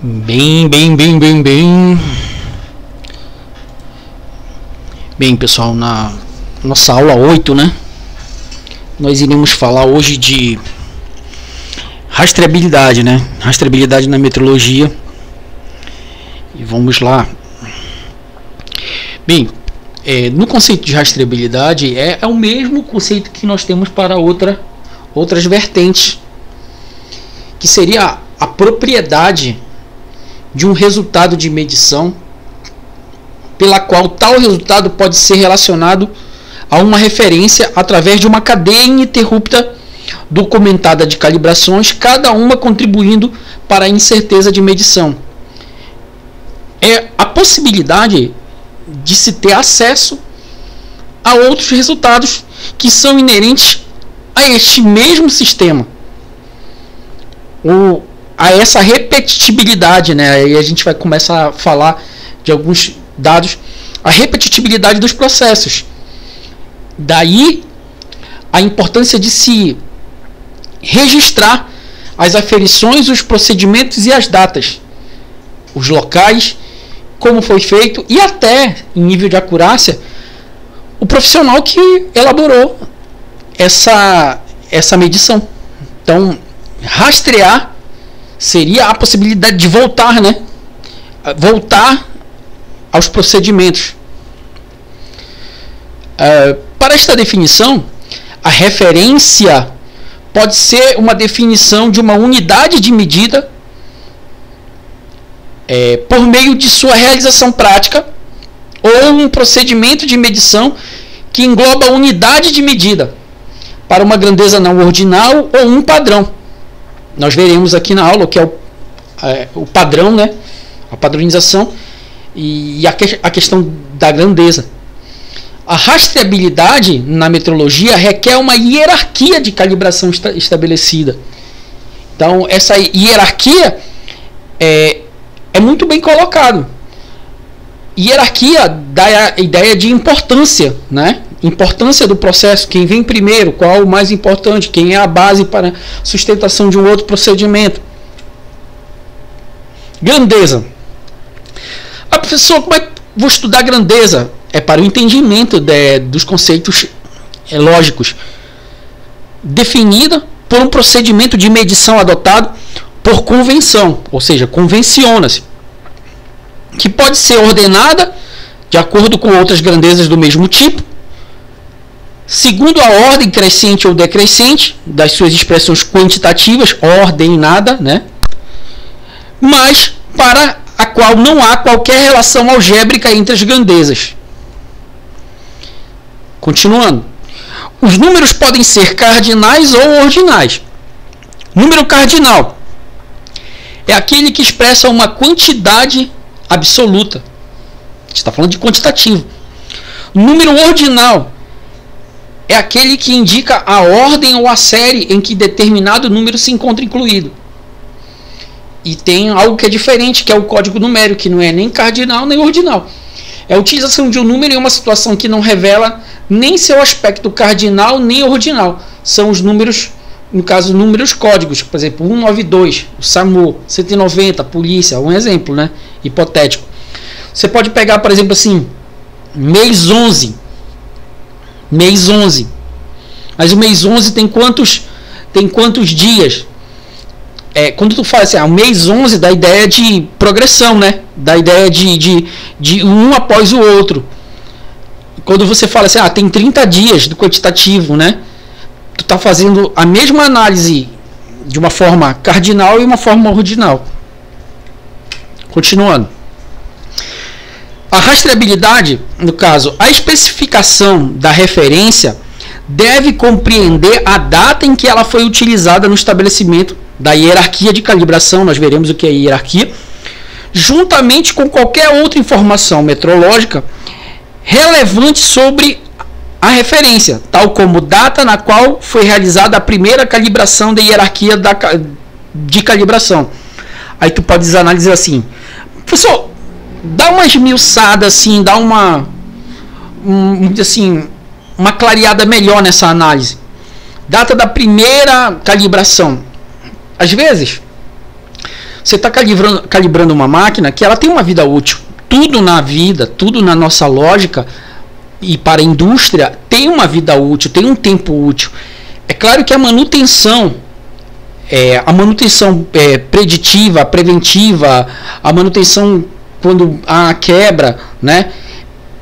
Bem, pessoal, na nossa aula 8, né? Nós iremos falar hoje de rastreabilidade, né? Rastreabilidade na metrologia. E vamos lá. Bem, no conceito de rastreabilidade é o mesmo conceito que nós temos para outras vertentes, que seria a propriedade de um resultado de medição pela qual tal resultado pode ser relacionado a uma referência através de uma cadeia ininterrupta documentada de calibrações, cada uma contribuindo para a incerteza de medição. É a possibilidade de se ter acesso a outros resultados que são inerentes a este mesmo sistema, ou a essa repetitibilidade, né? Aí a gente vai começar a falar de alguns dados, a repetitibilidade dos processos. Daí a importância de se registrar as aferições, os procedimentos e as datas, os locais, como foi feito e até, em nível de acurácia, o profissional que elaborou essa medição. Então, rastrear seria a possibilidade de voltar, né? Voltar aos procedimentos. Para esta definição, a referência pode ser uma definição de uma unidade de medida por meio de sua realização prática, ou um procedimento de medição que engloba a unidade de medida para uma grandeza não ordinal ou um padrão. Nós veremos aqui na aula o que é o padrão, né? A padronização e a questão da grandeza. A rastreabilidade na metrologia requer uma hierarquia de calibração estabelecida. Então, essa hierarquia é muito bem colocado. Hierarquia dá a ideia de importância, né? Importância do processo, quem vem primeiro, qual o mais importante, quem é a base para sustentação de um outro procedimento. Grandeza. A professor, como é que vou estudar grandeza? É para o entendimento dos conceitos lógicos. Definida por um procedimento de medição adotado por convenção, ou seja, convenciona-se, que pode ser ordenada de acordo com outras grandezas do mesmo tipo, segundo a ordem crescente ou decrescente das suas expressões quantitativas, ordenada, né? Mas para a qual não há qualquer relação algébrica entre as grandezas. Continuando. Os números podem ser cardinais ou ordinais. Número cardinal é aquele que expressa uma quantidade absoluta. A gente está falando de quantitativo. Número ordinal é aquele que indica a ordem ou a série em que determinado número se encontra incluído. E tem algo que é diferente, que é o código numérico, que não é nem cardinal nem ordinal. É a utilização de um número em uma situação que não revela nem seu aspecto cardinal nem ordinal. São os números, no caso, números códigos. Por exemplo, 192, o SAMU, 190, a polícia, um exemplo, né? Hipotético. Você pode pegar, por exemplo, assim, mês 11. Mês 11. Mas o mês 11 tem quantos dias? Quando tu fala assim, o mês 11 dá a ideia de progressão, né? Dá a ideia de um após o outro. Quando você fala assim, tem 30 dias do quantitativo, né? Tu tá fazendo a mesma análise de uma forma cardinal e uma forma ordinal. Continuando. A rastreabilidade, no caso, a especificação da referência deve compreender a data em que ela foi utilizada no estabelecimento da hierarquia de calibração, nós veremos o que é hierarquia, juntamente com qualquer outra informação metrológica relevante sobre a referência, tal como data na qual foi realizada a primeira calibração da hierarquia de calibração. Aí tu podes analisar assim, professor, dá uma esmiuçada assim, dá uma clareada melhor nessa análise. Data da primeira calibração. Às vezes, você está calibrando uma máquina que ela tem uma vida útil. Tudo na vida, tudo na nossa lógica e para a indústria tem uma vida útil, tem um tempo útil. É claro que a manutenção preditiva, preventiva, a manutenção quando há quebra, né?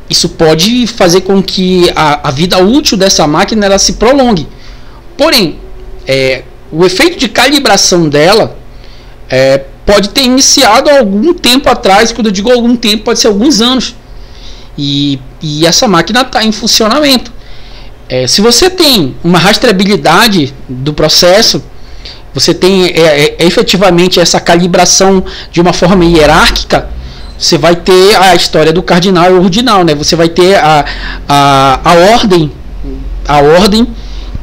Isso pode fazer com que a vida útil dessa máquina ela se prolongue. Porém, o efeito de calibração dela pode ter iniciado algum tempo atrás. Quando eu digo algum tempo, pode ser alguns anos. E essa máquina está em funcionamento. Se você tem uma rastreabilidade do processo, você tem efetivamente essa calibração de uma forma hierárquica, você vai ter a história do cardinal e ordinal, né? Você vai ter a ordem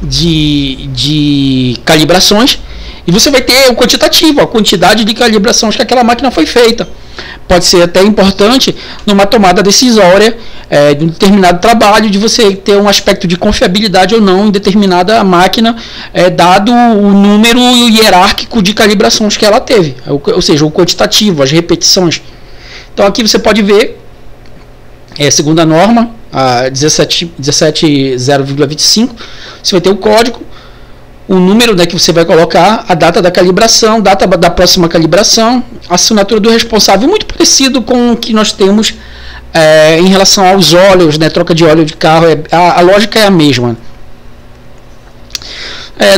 de calibrações, e você vai ter o quantitativo, a quantidade de calibrações que aquela máquina foi feita. Pode ser até importante numa tomada decisória de um determinado trabalho, de você ter um aspecto de confiabilidade ou não em determinada máquina, dado o número hierárquico de calibrações que ela teve, ou seja, o quantitativo, as repetições. Então aqui você pode ver, segundo a norma, a 17.0,25, você vai ter o código, o número, né, que você vai colocar, a data da calibração, data da próxima calibração, a assinatura do responsável, muito parecido com o que nós temos em relação aos óleos, né, troca de óleo de carro, a lógica é a mesma.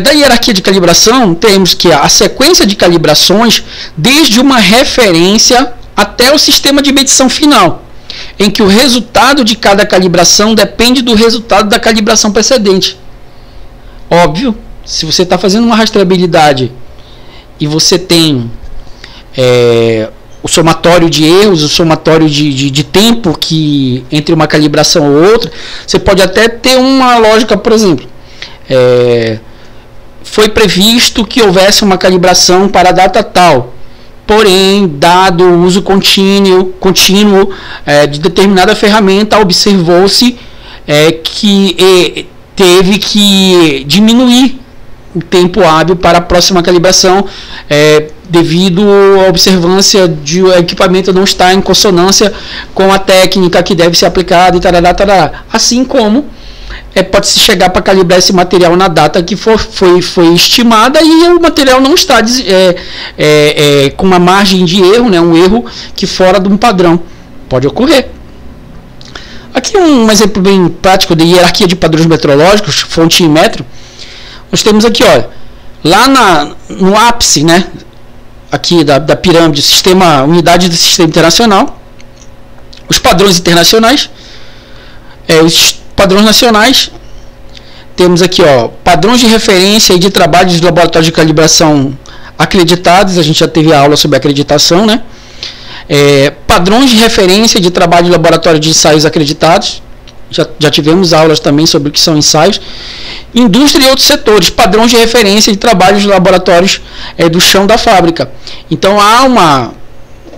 Da hierarquia de calibração, temos que a sequência de calibrações, desde uma referência até o sistema de medição final, em que o resultado de cada calibração depende do resultado da calibração precedente. Óbvio, se você está fazendo uma rastreabilidade e você tem o somatório de erros, o somatório de tempo que entre uma calibração ou outra, você pode até ter uma lógica, por exemplo, foi previsto que houvesse uma calibração para a data tal, porém, dado o uso contínuo de determinada ferramenta, observou-se que teve que diminuir o tempo hábil para a próxima calibração, devido à observância de o equipamento não estar em consonância com a técnica que deve ser aplicada e tarará, tarará. Assim como pode-se chegar para calibrar esse material na data que foi estimada e o material não está com uma margem de erro, né, um erro que fora de um padrão. Pode ocorrer. Aqui um exemplo bem prático de hierarquia de padrões metrológicos, fonte em metro. Nós temos aqui, olha, lá no ápice, né, aqui da pirâmide, unidade do sistema internacional, os padrões internacionais, os padrões nacionais, temos aqui, ó, padrões de referência e de trabalhos de laboratórios de calibração acreditados. A gente já teve aula sobre acreditação, né? Padrões de referência de trabalho de laboratório de ensaios acreditados. Já tivemos aulas também sobre o que são ensaios. Indústria e outros setores, padrões de referência de trabalhos de laboratórios do chão da fábrica. Então há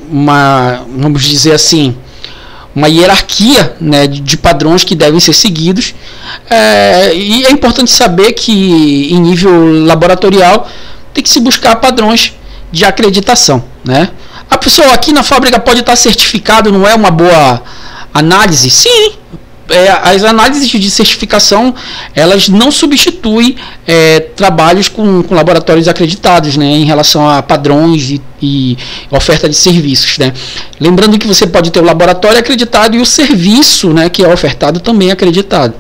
vamos dizer assim, uma hierarquia, né, de padrões que devem ser seguidos, e é importante saber que em nível laboratorial tem que se buscar padrões de acreditação, né? A pessoa aqui na fábrica pode estar certificado, não é uma boa análise? Sim, as análises de certificação, elas não substituem trabalhos com laboratórios acreditados, né, em relação a padrões e oferta de serviços, né? Lembrando que você pode ter o laboratório acreditado e o serviço, né, que é ofertado também acreditado.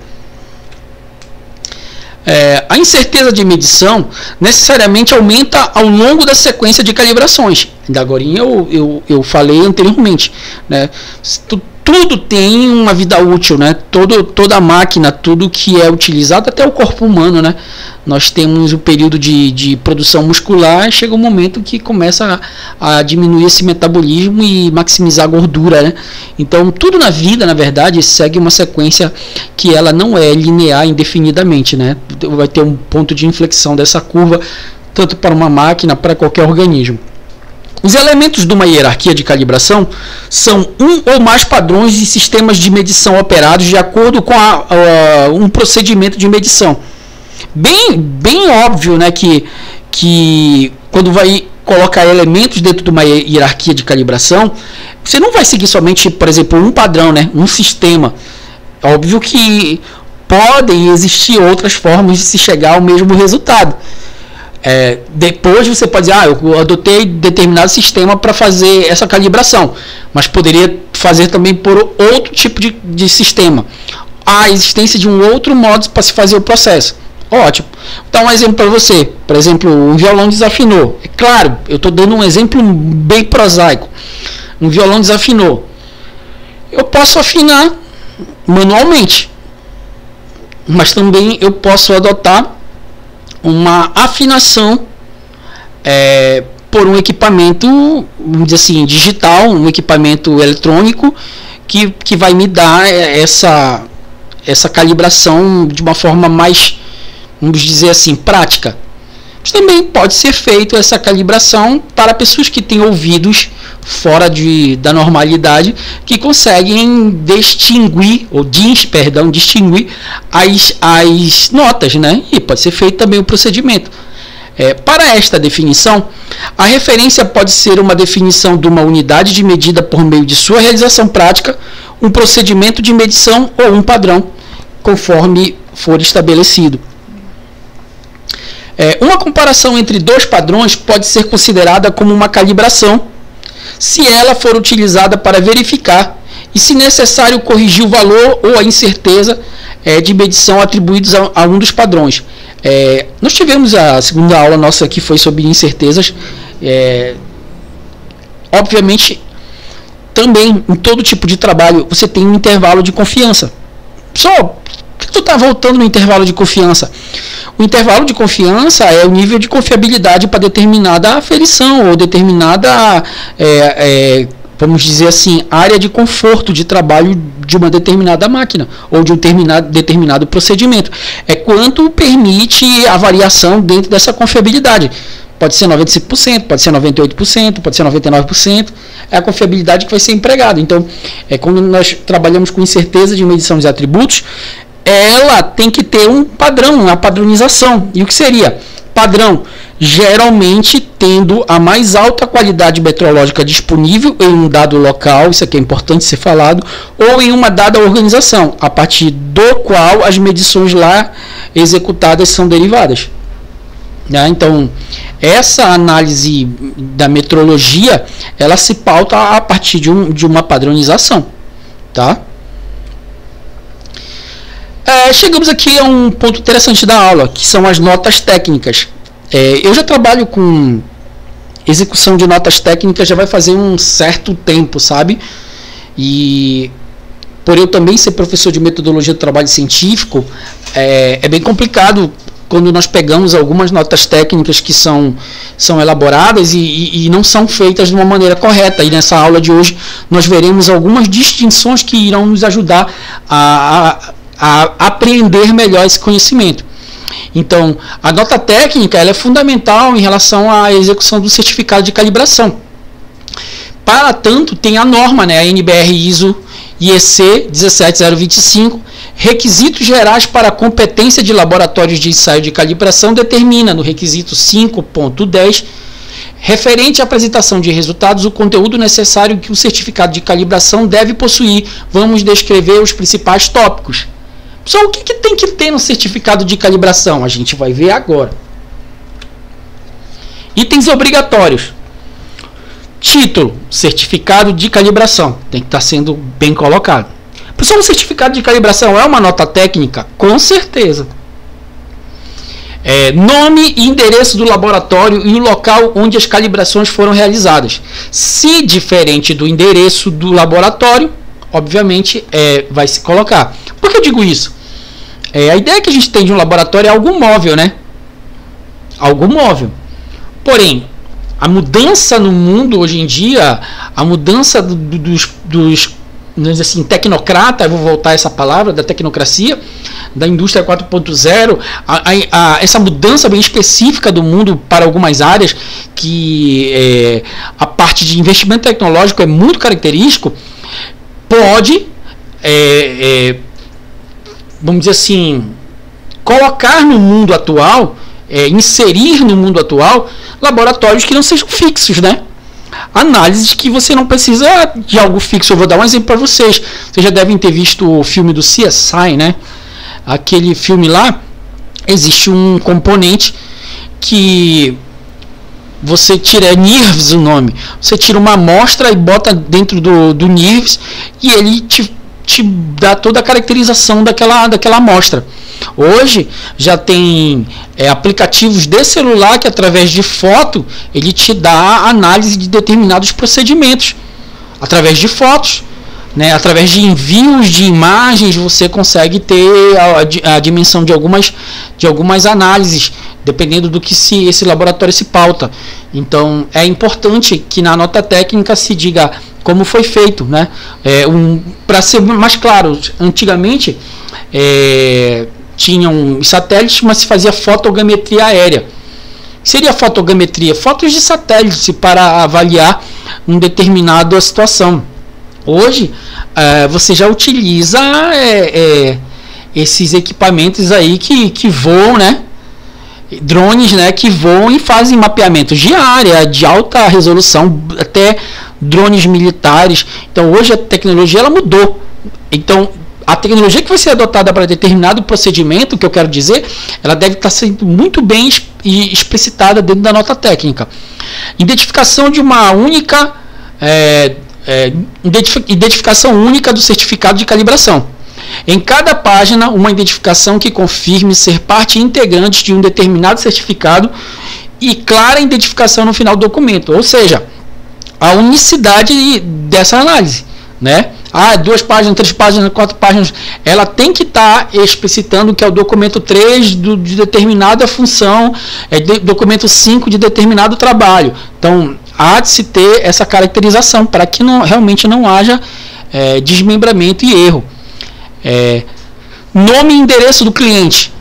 A incerteza de medição necessariamente aumenta ao longo da sequência de calibrações. Ainda agora eu falei anteriormente, né? Tudo tem uma vida útil, né? Toda máquina, tudo que é utilizado, até o corpo humano, né? Nós temos o período de produção muscular, chega um momento que começa a diminuir esse metabolismo e maximizar a gordura, né? Então, tudo na vida, na verdade, segue uma sequência que ela não é linear indefinidamente, né? Vai ter um ponto de inflexão dessa curva, tanto para uma máquina, para qualquer organismo. Os elementos de uma hierarquia de calibração são um ou mais padrões e sistemas de medição operados de acordo com um procedimento de medição. Bem óbvio, né, que quando vai colocar elementos dentro de uma hierarquia de calibração, você não vai seguir somente, por exemplo, um padrão, né? Um sistema. Óbvio que podem existir outras formas de se chegar ao mesmo resultado. Depois você pode dizer, eu adotei determinado sistema para fazer essa calibração, mas poderia fazer também por outro tipo de sistema. Há a existência de um outro modo para se fazer o processo. Ótimo. Vou dar um exemplo para você. Por exemplo, um violão desafinou. É claro, eu estou dando um exemplo bem prosaico. Um violão desafinou. Eu posso afinar manualmente, mas também eu posso adotar uma afinação por um equipamento, vamos dizer assim, digital, um equipamento eletrônico que vai me dar essa calibração de uma forma mais, vamos dizer assim, prática. Mas também pode ser feito essa calibração para pessoas que têm ouvidos fora da normalidade, que conseguem distinguir as notas, né? E pode ser feito também o procedimento. Para esta definição, a referência pode ser uma definição de uma unidade de medida por meio de sua realização prática, um procedimento de medição ou um padrão, conforme for estabelecido. Uma comparação entre dois padrões pode ser considerada como uma calibração, se ela for utilizada para verificar e, se necessário, corrigir o valor ou a incerteza de medição atribuídos a um dos padrões. Nós tivemos a segunda aula nossa que foi sobre incertezas. Obviamente, também em todo tipo de trabalho você tem um intervalo de confiança. Por que tu está voltando no intervalo de confiança? O intervalo de confiança é o nível de confiabilidade para determinada aferição ou determinada, vamos dizer assim, área de conforto de trabalho de uma determinada máquina ou de um determinado procedimento. É quanto permite a variação dentro dessa confiabilidade. Pode ser 95%, pode ser 98%, pode ser 99%. É a confiabilidade que vai ser empregada. Então, quando nós trabalhamos com incerteza de medição de atributos, ela tem que ter um padrão, uma padronização. E o que seria? Padrão, geralmente tendo a mais alta qualidade metrológica disponível em um dado local, isso aqui é importante ser falado, ou em uma dada organização, a partir do qual as medições lá executadas são derivadas. Então, essa análise da metrologia, ela se pauta a partir de uma padronização. Tá? Chegamos aqui a um ponto interessante da aula, que são as notas técnicas. Eu já trabalho com execução de notas técnicas já vai fazer um certo tempo, sabe? E por eu também ser professor de metodologia do trabalho científico, é bem complicado quando nós pegamos algumas notas técnicas que são elaboradas e não são feitas de uma maneira correta. E nessa aula de hoje nós veremos algumas distinções que irão nos ajudar a apreender melhor esse conhecimento. Então, a nota técnica ela é fundamental em relação à execução do certificado de calibração. Para tanto, tem a norma, né, a NBR ISO IEC 17025, requisitos gerais para a competência de laboratórios de ensaio de calibração, determina no requisito 5.10, referente à apresentação de resultados, o conteúdo necessário que o certificado de calibração deve possuir. Vamos descrever os principais tópicos. Pessoal, o que tem que ter no certificado de calibração? A gente vai ver agora. Itens obrigatórios. Título, certificado de calibração. Tem que estar sendo bem colocado. Pessoal, o certificado de calibração é uma nota técnica? Com certeza. Nome e endereço do laboratório e o local onde as calibrações foram realizadas. Se diferente do endereço do laboratório, obviamente vai se colocar. Por que eu digo isso? A ideia que a gente tem de um laboratório é algo móvel, né? Algo móvel. Porém, a mudança no mundo hoje em dia, a mudança dos assim, tecnocrata, eu vou voltar a essa palavra, da tecnocracia, da indústria 4.0, essa mudança bem específica do mundo para algumas áreas, que a parte de investimento tecnológico é muito característico, pode, vamos dizer assim, colocar no mundo atual inserir no mundo atual laboratórios que não sejam fixos, né? Análises que você não precisa de algo fixo. Eu vou dar um exemplo para vocês. Vocês já devem ter visto o filme do CSI, né? Aquele filme lá, existe um componente que você tira, é NIRVs o nome, você tira uma amostra e bota dentro do NIRVs e ele te dá toda a caracterização daquela amostra. Hoje já tem aplicativos de celular que através de foto ele te dá análise de determinados procedimentos através de fotos, né? Através de envios de imagens você consegue ter a dimensão de algumas análises, dependendo do que esse laboratório se pauta. Então é importante que na nota técnica se diga como foi feito, né? Para ser mais claro, antigamente tinham satélites, mas se fazia fotogrametria aérea. Seria fotogrametria? Fotos de satélite para avaliar uma determinada situação. Hoje você já utiliza esses equipamentos aí que voam, né? Drones, né, que voam e fazem mapeamentos de área de alta resolução, até drones militares. Então hoje a tecnologia ela mudou. Então a tecnologia que vai ser adotada para determinado procedimento, que eu quero dizer, ela deve estar sendo muito bem explicitada dentro da nota técnica. Identificação de uma única identificação única do certificado de calibração. Em cada página, uma identificação que confirme ser parte integrante de um determinado certificado e clara identificação no final do documento. Ou seja, a unicidade dessa análise, né? 2 páginas, 3 páginas, 4 páginas, ela tem que estar explicitando que é o documento 3 de determinada função, documento 5 de determinado trabalho. Então, há de se ter essa caracterização para que realmente não haja desmembramento e erro. Nome e endereço do cliente.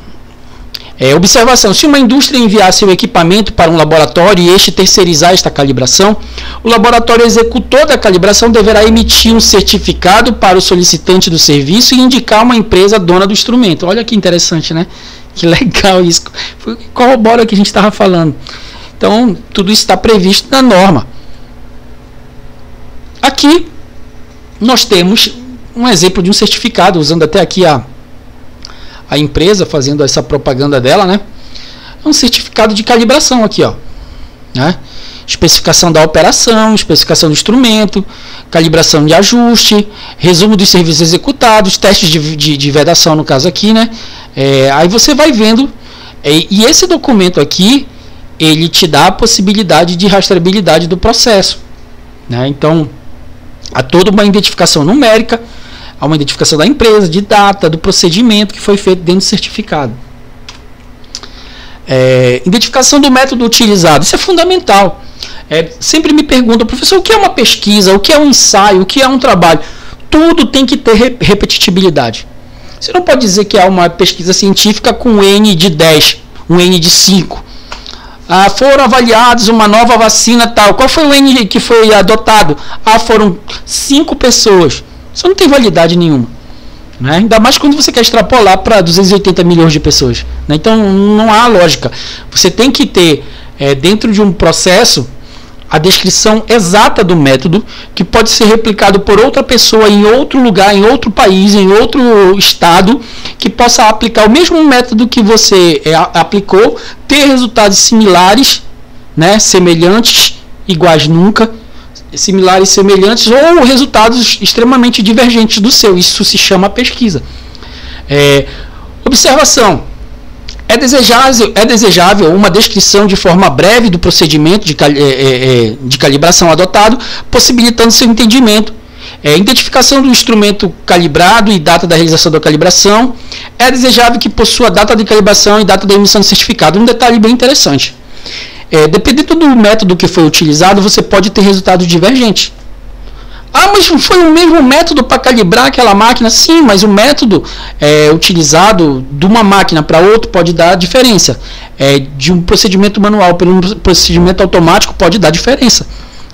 Observação: se uma indústria enviar seu equipamento para um laboratório e este terceirizar esta calibração, o laboratório executor da calibração deverá emitir um certificado para o solicitante do serviço e indicar uma empresa dona do instrumento. Olha que interessante, né? Que legal isso. Corrobora o que a gente estava falando. Então, tudo isso está previsto na norma. Aqui, nós temos um exemplo de um certificado, usando até aqui a empresa, fazendo essa propaganda dela, né? É um certificado de calibração aqui, ó, né? Especificação da operação, especificação do instrumento, calibração de ajuste, resumo dos serviços executados, testes de vedação no caso aqui, né? Aí você vai vendo, e esse documento aqui, ele te dá a possibilidade de rastreabilidade do processo, né? Então, há toda uma identificação numérica, há uma identificação da empresa, de data, do procedimento que foi feito dentro do certificado. Identificação do método utilizado, isso é fundamental. Sempre me perguntam, professor, o que é uma pesquisa, o que é um ensaio, o que é um trabalho? Tudo tem que ter repetitibilidade. Você não pode dizer que é uma pesquisa científica com um N de 10, um N de 5. Foram avaliados uma nova vacina tal. Qual foi o N que foi adotado? Foram 5 pessoas. Isso não tem validade nenhuma, né? Ainda mais quando você quer extrapolar para 280 milhões de pessoas, né? Então não há lógica. Você tem que ter dentro de um processo a descrição exata do método, que pode ser replicado por outra pessoa em outro lugar, em outro país, em outro estado, que possa aplicar o mesmo método que você aplicou, ter resultados similares, né? Semelhantes, iguais nunca, similares, semelhantes, ou resultados extremamente divergentes do seu. Isso se chama pesquisa. Observação: é desejável uma descrição de forma breve do procedimento de calibração adotado, possibilitando seu entendimento. Identificação do instrumento calibrado e data da realização da calibração. É desejável que possua data de calibração e data da emissão do certificado. Um detalhe bem interessante: dependendo do método que foi utilizado, você pode ter resultados divergentes. Mas foi o mesmo método para calibrar aquela máquina? Sim, mas o método utilizado de uma máquina para outra pode dar diferença. De um procedimento manual para um procedimento automático pode dar diferença.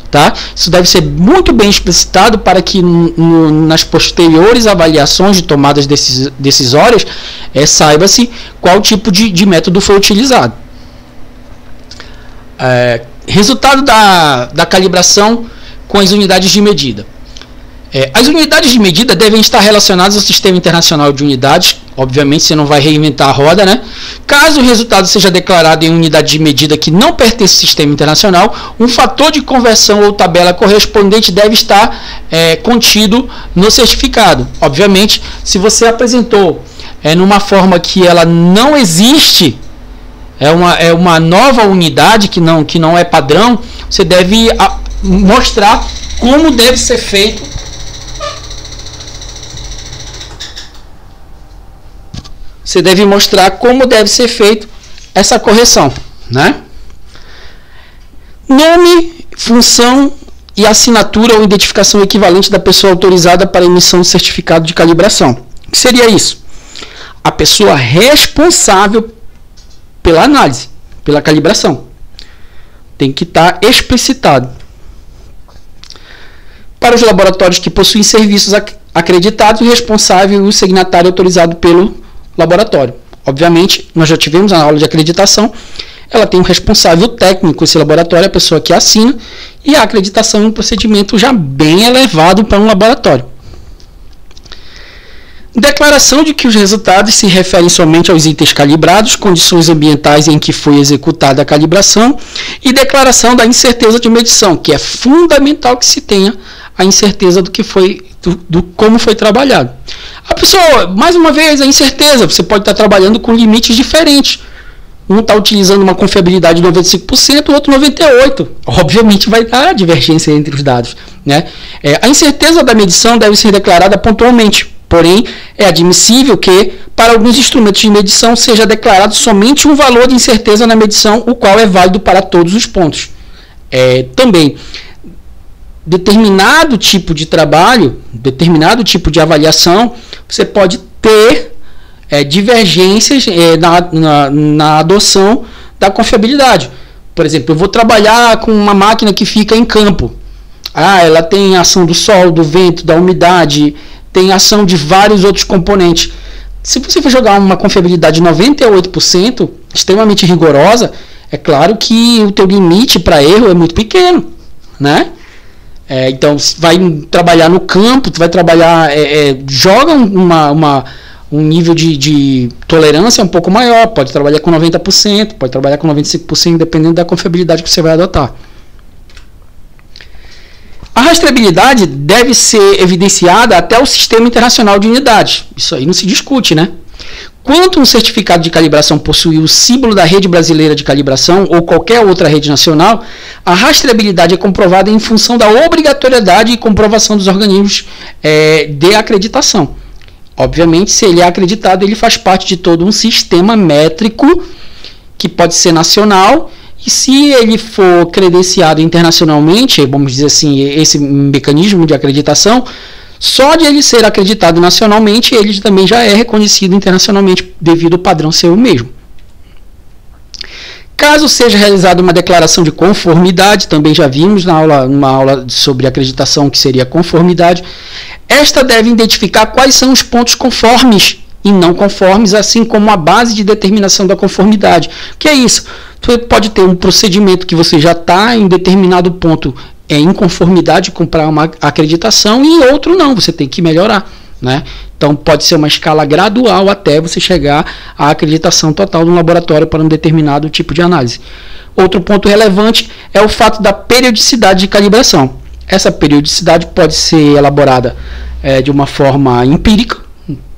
Tá? Isso deve ser muito bem explicitado para que nas posteriores avaliações de tomadas decisórias saiba-se qual tipo de método foi utilizado. Resultado da calibração com as unidades de medida. As unidades de medida devem estar relacionadas ao Sistema Internacional de Unidades. Obviamente, você não vai reinventar a roda, né? Caso o resultado seja declarado em unidade de medida que não pertence ao Sistema Internacional, um fator de conversão ou tabela correspondente deve estar contido no certificado. Obviamente, se você apresentou numa forma que ela não existe, é uma nova unidade que não é padrão, você deve mostrar como deve ser feito. Você deve mostrar como deve ser feito essa correção, né? Nome, função e assinatura ou identificação equivalente da pessoa autorizada para emissão de certificado de calibração. O que seria isso? A pessoa responsável pela análise, pela calibração. Tem que estar explicitado. Para os laboratórios que possuem serviços acreditados, o responsável e o signatário autorizado pelo laboratório. Obviamente, nós já tivemos a aula de acreditação, ela tem um responsável técnico, esse laboratório, a pessoa que assina, e a acreditação é um procedimento já bem elevado para um laboratório. Declaração de que os resultados se referem somente aos itens calibrados, condições ambientais em que foi executada a calibração, e declaração da incerteza de medição, que é fundamental que se tenha a incerteza do que foi, do como foi trabalhado. A pessoa, mais uma vez, a incerteza, você pode estar trabalhando com limites diferentes. Um está utilizando uma confiabilidade de 95%, o outro 98%. Obviamente vai dar divergência entre os dados, né? A incerteza da medição deve ser declarada pontualmente, porém é admissível que, para alguns instrumentos de medição, seja declarado somente um valor de incerteza na medição, o qual é válido para todos os pontos. Também, determinado tipo de trabalho, determinado tipo de avaliação, você pode ter divergências na adoção da confiabilidade. Por exemplo, eu vou trabalhar com uma máquina que fica em campo. Ela tem ação do sol, do vento, da umidade, tem ação de vários outros componentes. Se você for jogar uma confiabilidade de 98%, extremamente rigorosa, é claro que o teu limite para erro é muito pequeno, né? Então, vai trabalhar no campo, vai trabalhar, joga um nível de tolerância um pouco maior, pode trabalhar com 90%, pode trabalhar com 95%, dependendo da confiabilidade que você vai adotar. A rastreabilidade deve ser evidenciada até o Sistema Internacional de Unidades. Isso aí não se discute, né? Quando um certificado de calibração possuir o símbolo da rede brasileira de calibração ou qualquer outra rede nacional, a rastreabilidade é comprovada em função da obrigatoriedade e comprovação dos organismos de acreditação. Obviamente, se ele é acreditado, ele faz parte de todo um sistema métrico que pode ser nacional, e se ele for credenciado internacionalmente, vamos dizer assim, esse mecanismo de acreditação, só de ele ser acreditado nacionalmente, ele também já é reconhecido internacionalmente devido ao padrão ser o mesmo. Caso seja realizada uma declaração de conformidade, também já vimos numa aula sobre acreditação que seria conformidade, esta deve identificar quais são os pontos conformes e não conformes, assim como a base de determinação da conformidade. O que é isso? Você pode ter um procedimento que você já está em determinado ponto em conformidade para uma acreditação e outro não, você tem que melhorar, né? Então pode ser uma escala gradual até você chegar à acreditação total de um laboratório para um determinado tipo de análise. Outro ponto relevante é o fato da periodicidade de calibração. Essa periodicidade pode ser elaborada de uma forma empírica,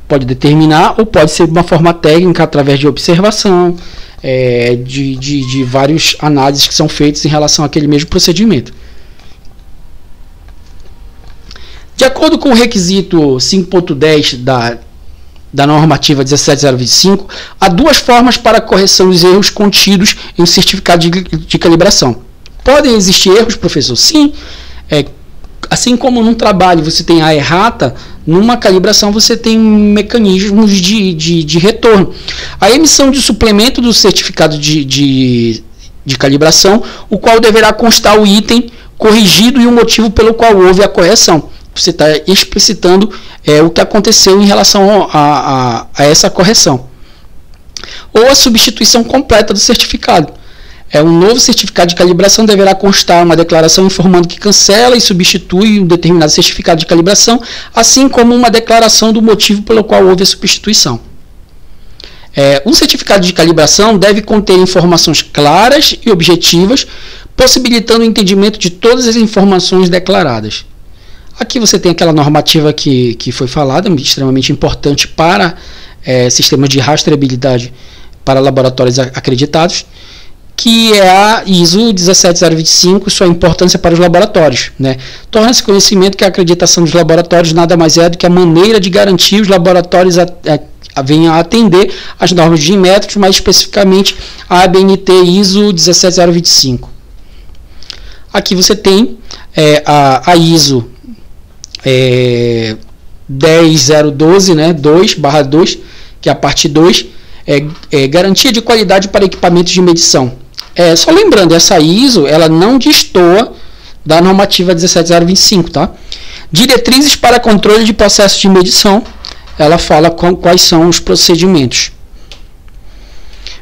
pode determinar, ou pode ser de uma forma técnica através de observação, de várias análises que são feitas em relação àquele mesmo procedimento. De acordo com o requisito 5.10 da normativa 17025, há duas formas para a correção dos erros contidos em certificado de calibração. Podem existir erros, professor? Sim. Assim como num trabalho você tem a errata, numa calibração você tem mecanismos de retorno. A emissão de suplemento do certificado de calibração, o qual deverá constar o item corrigido e o motivo pelo qual houve a correção. Você está explicitando o que aconteceu em relação a essa correção. Ou a substituição completa do certificado. Um novo certificado de calibração deverá constar uma declaração informando que cancela e substitui um determinado certificado de calibração, assim como uma declaração do motivo pelo qual houve a substituição. Um certificado de calibração deve conter informações claras e objetivas, possibilitando o entendimento de todas as informações declaradas. Aqui você tem aquela normativa que foi falada, extremamente importante para sistemas de rastreabilidade para laboratórios acreditados, que é a ISO 17025, sua importância para os laboratórios. Torna-se conhecimento que a acreditação dos laboratórios nada mais é do que a maneira de garantir os laboratórios venham a atender as normas de Inmetros, mais especificamente a ABNT ISO 17025. Aqui você tem a ISO 10012, 2/2, que é a parte 2, garantia de qualidade para equipamentos de medição. Só lembrando, essa ISO ela não destoa da normativa 17025, tá? Diretrizes para controle de processos de medição, ela fala quais são os procedimentos.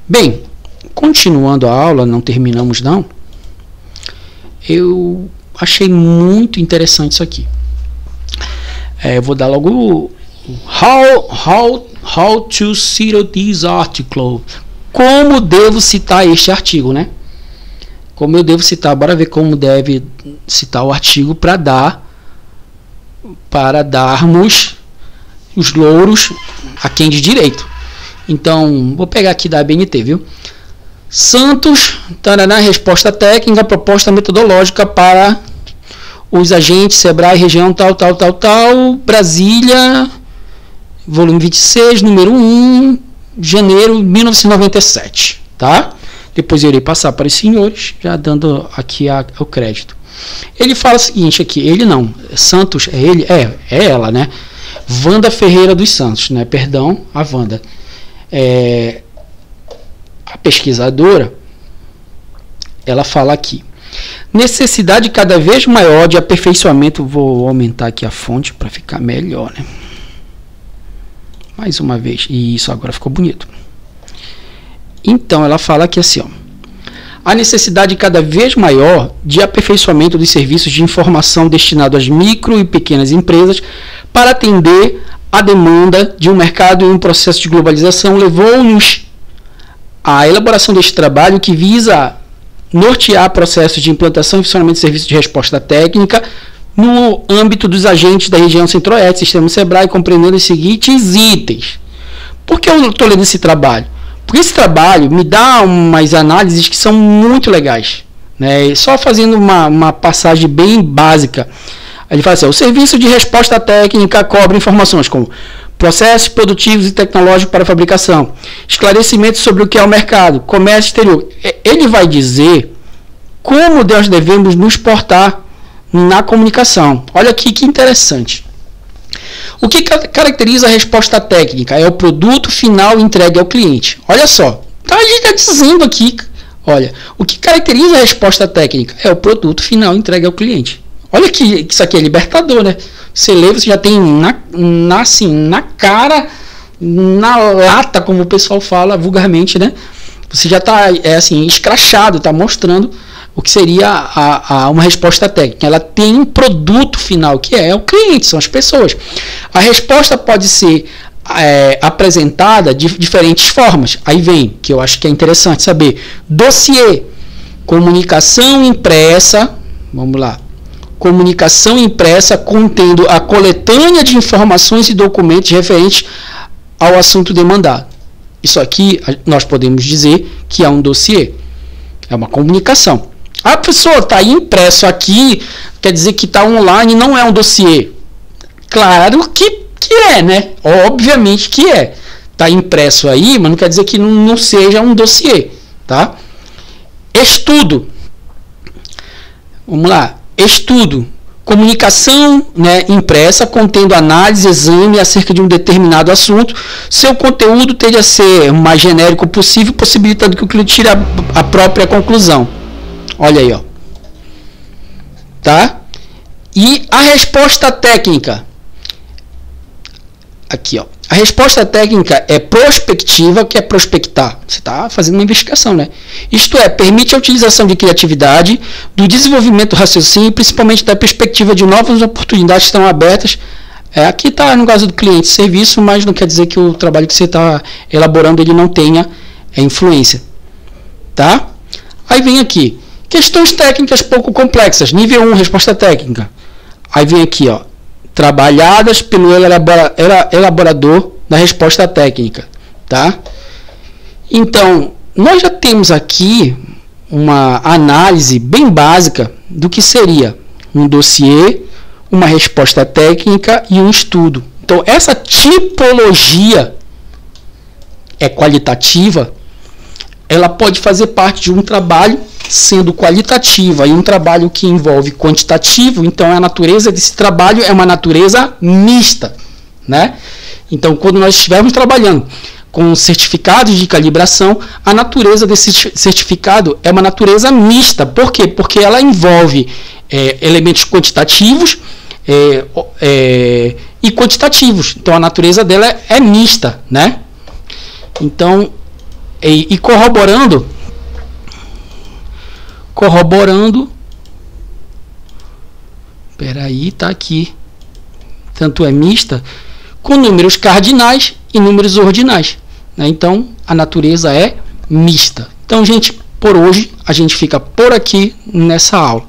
Bem, continuando a aula, não terminamos não, eu achei muito interessante isso aqui. Vou dar logo how to cite this article. Como devo citar este artigo, Como eu devo citar? Bora ver como deve citar o artigo para darmos os louros a quem de direito. Então, vou pegar aqui da ABNT, viu? Santos, resposta técnica, proposta metodológica para os agentes, Sebrae, região tal, Brasília, volume 26, número 1, janeiro de 1997, tá? Depois eu irei passar para os senhores, já dando aqui o crédito. Ele fala o seguinte aqui, ele não, Santos, é ela, Wanda Ferreira dos Santos, Perdão, a Wanda. A pesquisadora, ela fala aqui, necessidade cada vez maior de aperfeiçoamento, vou aumentar aqui a fonte para ficar melhor, mais uma vez, e isso agora ficou bonito. Então ela fala aqui assim, a necessidade cada vez maior de aperfeiçoamento dos serviços de informação destinados às micro e pequenas empresas para atender a demanda de um mercado em um processo de globalização levou-nos à elaboração deste trabalho que visa nortear processos de implantação e funcionamento de serviços de resposta técnica no âmbito dos agentes da região Centro-Oeste, Sistema Sebrae, compreendendo os seguintes itens. Por que eu estou lendo esse trabalho? Porque esse trabalho me dá umas análises que são muito legais. Só fazendo uma passagem bem básica. Ele fala assim, o serviço de resposta técnica cobre informações como processos produtivos e tecnológicos para fabricação, esclarecimento sobre o que é o mercado, comércio exterior. Ele vai dizer como nós devemos nos portar na comunicação. Olha aqui que interessante. O que caracteriza a resposta técnica é o produto final entregue ao cliente. Olha só, a gente está dizendo aqui, olha, o que caracteriza a resposta técnica é o produto final entregue ao cliente. Olha que isso aqui é libertador, Você lê, você já tem na cara, na lata, como o pessoal fala vulgarmente, Você já está escrachado, está mostrando o que seria uma resposta técnica. Ela tem um produto final, que é o cliente, são as pessoas. A resposta pode ser apresentada de diferentes formas. Aí vem, que eu acho que é interessante saber, dossiê, comunicação impressa, vamos lá, comunicação impressa contendo a coletânea de informações e documentos referentes ao assunto demandado. Isso aqui nós podemos dizer que é um dossiê, é uma comunicação. A pessoa está impresso aqui, quer dizer que está online, não é um dossiê. Claro que é, Obviamente que é. Está impresso aí, mas não quer dizer que não seja um dossiê, tá? Estudo. Vamos lá. Estudo. Comunicação impressa contendo análise, exame acerca de um determinado assunto. Seu conteúdo tende a ser o mais genérico possível, possibilitando que o cliente tire a própria conclusão. Olha aí, tá? E a resposta técnica. Aqui, A resposta técnica é prospectiva, que é prospectar. Você está fazendo uma investigação, né? Isto é, permite a utilização de criatividade, do desenvolvimento do raciocínio, principalmente da perspectiva de novas oportunidades que estão abertas. Aqui está no caso do cliente serviço, mas não quer dizer que o trabalho que você está elaborando ele não tenha influência. Tá? Aí vem aqui, questões técnicas pouco complexas, nível 1, resposta técnica. Aí vem aqui, ó, trabalhadas pelo elaborador da resposta técnica, tá? Então, nós já temos aqui uma análise bem básica do que seria um dossiê, uma resposta técnica e um estudo. Então, essa tipologia qualitativa, ela pode fazer parte de um trabalho sendo qualitativa e um trabalho que envolve quantitativo. Então, a natureza desse trabalho é uma natureza mista, né? Então, quando nós estivermos trabalhando com certificados de calibração, a natureza desse certificado é uma natureza mista. Por quê? Porque ela envolve elementos quantitativos e quantitativos. Então, a natureza dela é mista, né? Então, e corroborando, peraí, tá aqui, tanto é mista, com números cardinais e números ordinais, né? Então, a natureza é mista. Então, gente, por hoje, a gente fica por aqui nessa aula.